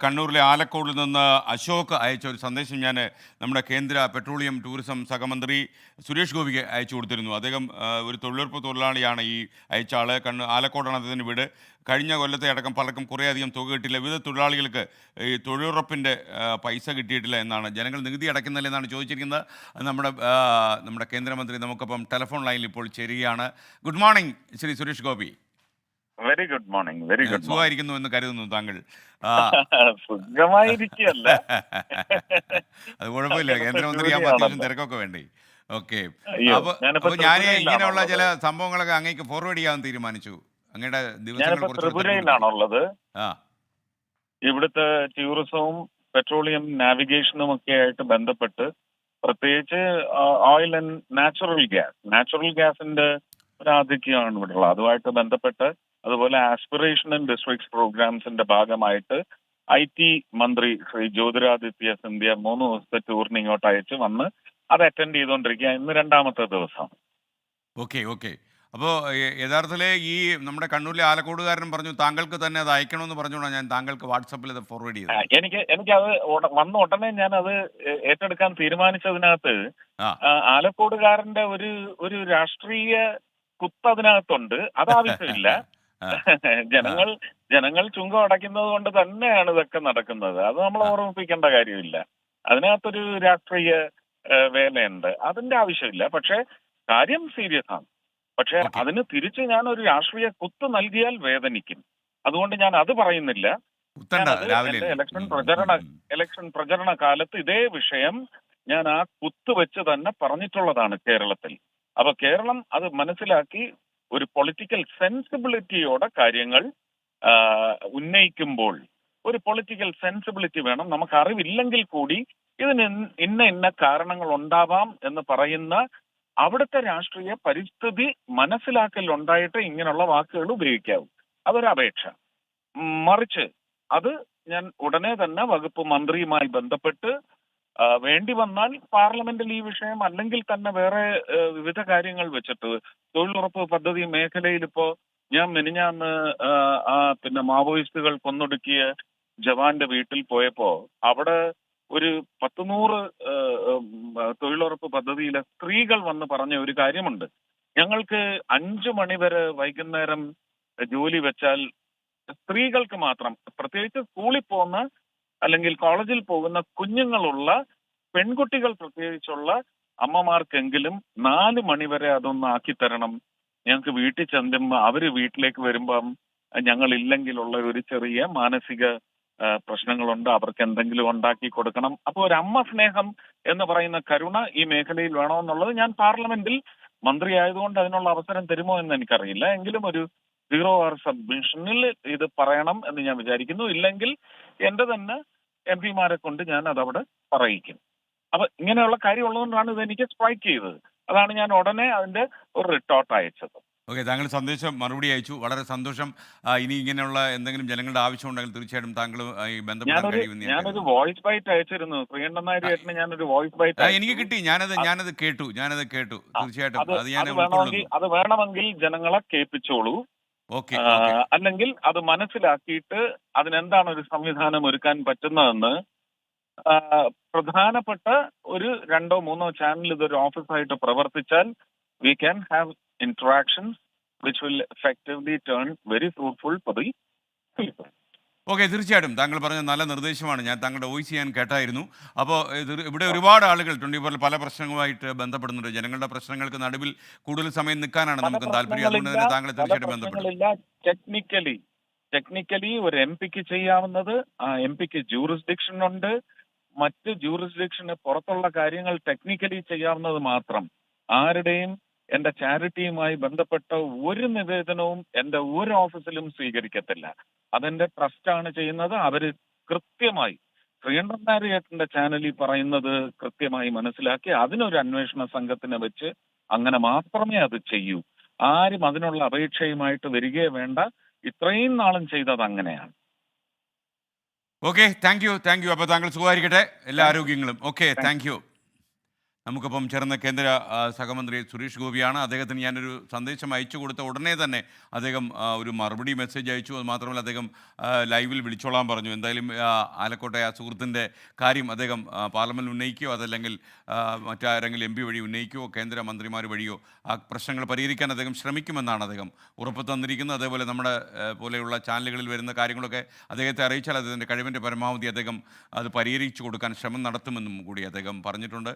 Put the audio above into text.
കണ്ണൂരിലെ ആലക്കോടിൽ നിന്ന് അശോക് അയച്ച ഒരു സന്ദേശം ഞാൻ നമ്മുടെ കേന്ദ്ര പെട്രോളിയം ടൂറിസം സഹമന്ത്രി സുരേഷ് ഗോപിക്ക് അയച്ചു കൊടുത്തിരുന്നു. അദ്ദേഹം ഒരു തൊഴിലുറപ്പ് തൊഴിലാളിയാണ്. ഈ അയച്ച ആൾ ആലക്കോടാണ് അദ്ദേഹത്തിൻ്റെ വീട്. കഴിഞ്ഞ കൊല്ലത്തെ അടക്കം പലർക്കും കുറേയധികം തുക കിട്ടില്ല. വിവിധ തൊഴിലാളികൾക്ക് ഈ തൊഴിലുറപ്പിൻ്റെ പൈസ കിട്ടിയിട്ടില്ല എന്നാണ്. ജനങ്ങൾ നികുതി അടയ്ക്കുന്നില്ല എന്നാണ് ചോദിച്ചിരിക്കുന്നത്. നമ്മുടെ കേന്ദ്രമന്ത്രി നമുക്കൊപ്പം ടെലിഫോൺ ലൈനിൽ ഇപ്പോൾ ചേരുകയാണ്. Good morning Shri Suresh Gopi. Very good morning. Very good. സുഖമായിരിക്കുന്നു എന്ന് കരുതുന്നു താങ്കൾ? സുഖമായിരിക്കുകയല്ല. അത് കുഴപ്പമില്ല, കേന്ദ്രമന്ത്രിയാകുമ്പോൾ അത്യാവശ്യം തിരക്കൊക്കെ വേണ്ടേ. ഓക്കെ, അപ്പോൾ ഞാൻ ഇങ്ങനെയുള്ള ചില സംഭവങ്ങളൊക്കെ അങ്ങേക്ക് ഫോർവേഡ് ചെയ്യാൻ തീരുമാനിച്ചു. അങ്ങയുടെ ദിവസങ്ങൾ ത്രിപുരയിലാണുള്ളത്. ഇവിടുത്തെ ടൂറിസവും പെട്രോളിയം നാവിഗേഷനും ഒക്കെ ആയിട്ട് ബന്ധപ്പെട്ട് പ്രത്യേകിച്ച് ഓയിൽ ആൻഡ് നാച്ചുറൽ ഗ്യാസിന്റെ ഒരു ആധിക്യമാണ് ഇവിടെ ഉള്ളത്. അതുമായിട്ട് ബന്ധപ്പെട്ട് അതുപോലെ ആസ്പിറേഷൻ ആൻഡ് ഡിസ്ട്രിക്ട്സ് പ്രോഗ്രാംസിന്റെ ഭാഗമായിട്ട് IT മന്ത്രി ശ്രീ ജ്യോതിരാദിത്യ സിന്ധ്യ 3 ദിവസത്തെ ടൂറിന് ഇങ്ങോട്ട് അയച്ച് വന്ന് അത് അറ്റൻഡ് ചെയ്തുകൊണ്ടിരിക്കുക. ഇന്ന് 2ാമത്തെ ദിവസം. ഓക്കെ. അപ്പോൾ യഥാർത്ഥത്തിൽ ഈ നമ്മുടെ കണ്ണൂരിലെ ആലക്കോടുകാരനും പറഞ്ഞു താങ്കൾക്ക് തന്നെ അത് അയക്കണമെന്ന് പറഞ്ഞുകൊണ്ടാണ് ഞാൻ താങ്കൾക്ക് വാട്സപ്പിൽ അത് ഫോർവേഡ് ചെയ്തത്. എനിക്കത് വന്ന ഉടനെ ഞാൻ അത് ഏറ്റെടുക്കാൻ തീരുമാനിച്ചതിനകത്ത് ആലക്കോടുകാരന്റെ ഒരു രാഷ്ട്രീയ കുത്ത് അതിനകത്തുണ്ട്. അതാവശ്യമില്ല. ജനങ്ങൾ ചുങ്കം അടയ്ക്കുന്നത് കൊണ്ട് തന്നെയാണ് ഇതൊക്കെ നടക്കുന്നത്. അത് നമ്മൾ ഓർമ്മിപ്പിക്കേണ്ട കാര്യമില്ല. അതിനകത്തൊരു രാഷ്ട്രീയ വേലയുണ്ട്. അതിന്റെ ആവശ്യമില്ല. പക്ഷെ കാര്യം സീരിയസ് ആണ്. പക്ഷെ അതിന് തിരിച്ച് ഞാൻ ഒരു രാഷ്ട്രീയ കുത്ത് നൽകിയാൽ വേദനിക്കും. അതുകൊണ്ട് ഞാൻ അത് പറയുന്നില്ല. ഇലക്ഷൻ പ്രചരണ കാലത്ത് ഇതേ വിഷയം ഞാൻ ആ കുത്ത് വെച്ച് തന്നെ പറഞ്ഞിട്ടുള്ളതാണ് കേരളത്തിൽ. അപ്പൊ കേരളം അത് മനസ്സിലാക്കി ഒരു പൊളിറ്റിക്കൽ സെൻസിബിലിറ്റിയോടെ കാര്യങ്ങൾ ഉന്നയിക്കുമ്പോൾ ഒരു പൊളിറ്റിക്കൽ സെൻസിബിലിറ്റി വേണം. നമുക്ക് അറിവില്ലെങ്കിൽ കൂടി ഇതിന് ഇന്ന കാരണങ്ങൾ ഉണ്ടാവാം എന്ന് പറയുന്ന അവിടുത്തെ രാഷ്ട്രീയ പരിസ്ഥിതി മനസ്സിലാക്കൽ ഉണ്ടായിട്ട് ഇങ്ങനെയുള്ള വാക്കുകൾ ഉപയോഗിക്കാവൂ. അതൊരു അപേക്ഷ. മറിച്ച് അത് ഞാൻ ഉടനെ തന്നെ വകുപ്പ് മന്ത്രിയുമായി ബന്ധപ്പെട്ട് വേണ്ടി വന്നാൽ പാർലമെന്റിൽ ഈ വിഷയം അല്ലെങ്കിൽ തന്നെ വേറെ വിവിധ കാര്യങ്ങൾ വെച്ചിട്ട് തൊഴിലുറപ്പ് പദ്ധതി മേഖലയിൽ ഇപ്പോ ഞാൻ മെനിഞ്ഞാന്ന് പിന്നെ മാവോയിസ്റ്റുകൾ കൊന്നൊടുക്കിയ ജവാന്റെ വീട്ടിൽ പോയപ്പോ അവിടെ ഒരു 100 തൊഴിലുറപ്പ് പദ്ധതിയിലെ സ്ത്രീകൾ വന്ന് പറഞ്ഞ ഒരു കാര്യമുണ്ട്. ഞങ്ങൾക്ക് 5 മണി വരെ വൈകുന്നേരം ജോലി വെച്ചാൽ സ്ത്രീകൾക്ക് മാത്രം, പ്രത്യേകിച്ച് സ്കൂളിൽ പോകുന്ന അല്ലെങ്കിൽ കോളേജിൽ പോകുന്ന കുഞ്ഞുങ്ങളുള്ള പെൺകുട്ടികൾ പ്രത്യേകിച്ചുള്ള അമ്മമാർക്കെങ്കിലും 4 മണി വരെ അതൊന്ന് ആക്കിത്തരണം. ഞങ്ങൾക്ക് വീട്ടിൽ ചെല്ലുമ്പോൾ അവര് വീട്ടിലേക്ക് വരുമ്പം ഞങ്ങളില്ലെങ്കിലുള്ള ഒരു ചെറിയ മാനസിക പ്രശ്നങ്ങളുണ്ട്. അവർക്ക് എന്തെങ്കിലും ഉണ്ടാക്കി കൊടുക്കണം. അപ്പോൾ ഒരു അമ്മ സ്നേഹം എന്ന് പറയുന്ന കരുണ ഈ മേഖലയിൽ വേണമെന്നുള്ളത് ഞാൻ പാർലമെന്റിൽ മന്ത്രി ആയതുകൊണ്ട് അതിനുള്ള അവസരം തരുമോ എന്ന് എനിക്കറിയില്ല. എങ്കിലും ഒരു 0 hour സബ്മിഷനിൽ ഇത് പറയണം എന്ന് ഞാൻ വിചാരിക്കുന്നു. ഇല്ലെങ്കിൽ എന്റെ തന്നെ MP-മാരെ കൊണ്ട് ഞാൻ അതവിടെ പറയിക്കും. അപ്പൊ ഇങ്ങനെയുള്ള കാര്യം ഉള്ളതുകൊണ്ടാണ് ഇത് എനിക്ക് സ്ട്രൈക്ക് ചെയ്തത്. അതാണ് ഞാൻ ഉടനെ അതിന്റെ ഒരു റിട്ടോർട്ട് അയച്ചത്. ഓക്കെ, താങ്കൾ സന്ദേശം മറുപടി അയച്ചു. വളരെ സന്തോഷം. ഇനി ഇങ്ങനെയുള്ള എന്തെങ്കിലും ജനങ്ങളുടെ ആവശ്യം ഉണ്ടെങ്കിൽ തീർച്ചയായിട്ടും താങ്കൾ ബന്ധപ്പെടാൻ കഴിയുമെന്ന് ഞാനൊരു വോയിസ് ബൈറ്റ് അയച്ചിരുന്നു. ശ്രീകണ്ഠൻ നായർ ചേട്ടന് ഞാനൊരു വോയിസ് ബൈറ്റ് എനിക്ക് കിട്ടി. ഞാനത് കേട്ടു. തീർച്ചയായിട്ടും അത് വേണമെങ്കിൽ ജനങ്ങളെ കേൾപ്പിച്ചോളൂ. അല്ലെങ്കിൽ അത് മനസ്സിലാക്കിയിട്ട് അതിനെന്താണ് ഒരു സംവിധാനം ഒരുക്കാൻ പറ്റുന്നതെന്ന് പ്രധാനപ്പെട്ട ഒരു 2-3 ചാനൽ ഇതൊരു ഓഫീസായിട്ട് പ്രവർത്തിച്ചാൽ we can have interactions which will effectively turn very fruitful for the people. Okay, തീർച്ചയായിട്ടും താങ്കൾ പറഞ്ഞ നല്ല നിർദ്ദേശമാണ്. ഞാൻ താങ്കളുടെ വോയിസ് ചെയ്യാൻ കേട്ടായിരുന്നു. അപ്പോൾ ഇവിടെ ഒരുപാട് ആളുകൾ 24 പല പ്രശ്നങ്ങളുമായിട്ട് ബന്ധപ്പെടുന്നുണ്ട്. ജനങ്ങളുടെ പ്രശ്നങ്ങൾക്ക് നടുവിൽ കൂടുതൽ സമയം നിൽക്കാനാണ് നമുക്ക് താല്പര്യം. അതുകൊണ്ട് തന്നെ താങ്കളെ തീർച്ചയായിട്ടും ബന്ധപ്പെടും. ടെക്നിക്കലി ഒരു MP-ക്ക് ചെയ്യാവുന്നത് MP-ക്ക് ജൂറിസ്ഡിക്ഷൻ ഉണ്ട്. മറ്റ് ജൂറിസ്ഡിക്ഷന് പുറത്തുള്ള കാര്യങ്ങൾ ടെക്നിക്കലി ചെയ്യാവുന്നത് മാത്രം. ആരുടെയും എന്റെ ചാരിറ്റിയുമായി ബന്ധപ്പെട്ട ഒരു നിവേദനവും എന്റെ ഒരു ഓഫീസിലും സ്വീകരിക്കത്തില്ല. അതെന്റെ ട്രസ്റ്റാണ് ചെയ്യുന്നത്. അവര് കൃത്യമായി ശ്രീകണ്ഠൻ നായർ ചേട്ടന്റെ ചാനലിൽ പറയുന്നത് കൃത്യമായി മനസ്സിലാക്കി അതിനൊരു അന്വേഷണ സംഘത്തിനെ വെച്ച് അങ്ങനെ മാത്രമേ അത് ചെയ്യൂ. ആരും അതിനുള്ള അപേക്ഷയുമായിട്ട് വരികയേ വേണ്ട. ഇത്രയും നാളും ചെയ്തത് അങ്ങനെയാണ്. Okay, thank you. അപ്പോൾ താങ്കൾ സുഖമായിരിക്കട്ടെ. എല്ലാ ആരോഗ്യങ്ങളും. Okay, thank you. നമുക്കിപ്പം ചേർന്ന കേന്ദ്ര സഹമന്ത്രി സുരേഷ് ഗോപിയാണ്. അദ്ദേഹത്തിന് ഞാനൊരു സന്ദേശം അയച്ചു കൊടുത്ത ഉടനെ തന്നെ അദ്ദേഹം ഒരു മറുപടി മെസ്സേജ് അയച്ചു. അത് മാത്രമല്ല അദ്ദേഹം ലൈവിൽ വിളിച്ചോളാൻ പറഞ്ഞു. എന്തായാലും ആലക്കോട്ടെ ആ സുഹൃത്തിൻ്റെ കാര്യം അദ്ദേഹം പാർലമെൻറ്റിൽ ഉന്നയിക്കുകയോ അതല്ലെങ്കിൽ മറ്റാരെങ്കിലും MP വഴി ഉന്നയിക്കുകയോ കേന്ദ്ര മന്ത്രിമാർ വഴിയോ ആ പ്രശ്നങ്ങൾ പരിഹരിക്കാൻ അദ്ദേഹം ശ്രമിക്കുമെന്നാണ് അദ്ദേഹം ഉറപ്പ് തന്നിരിക്കുന്നത്. അതേപോലെ നമ്മുടെ പോലെയുള്ള ചാനലുകളിൽ വരുന്ന കാര്യങ്ങളൊക്കെ അദ്ദേഹത്തെ അറിയിച്ചാൽ അദ്ദേഹത്തിൻ്റെ കഴിവിൻ്റെ പരമാവധി അദ്ദേഹം അത് പരിഹരിച്ചു കൊടുക്കാൻ ശ്രമം നടത്തുമെന്നും കൂടി അദ്ദേഹം പറഞ്ഞിട്ടുണ്ട്.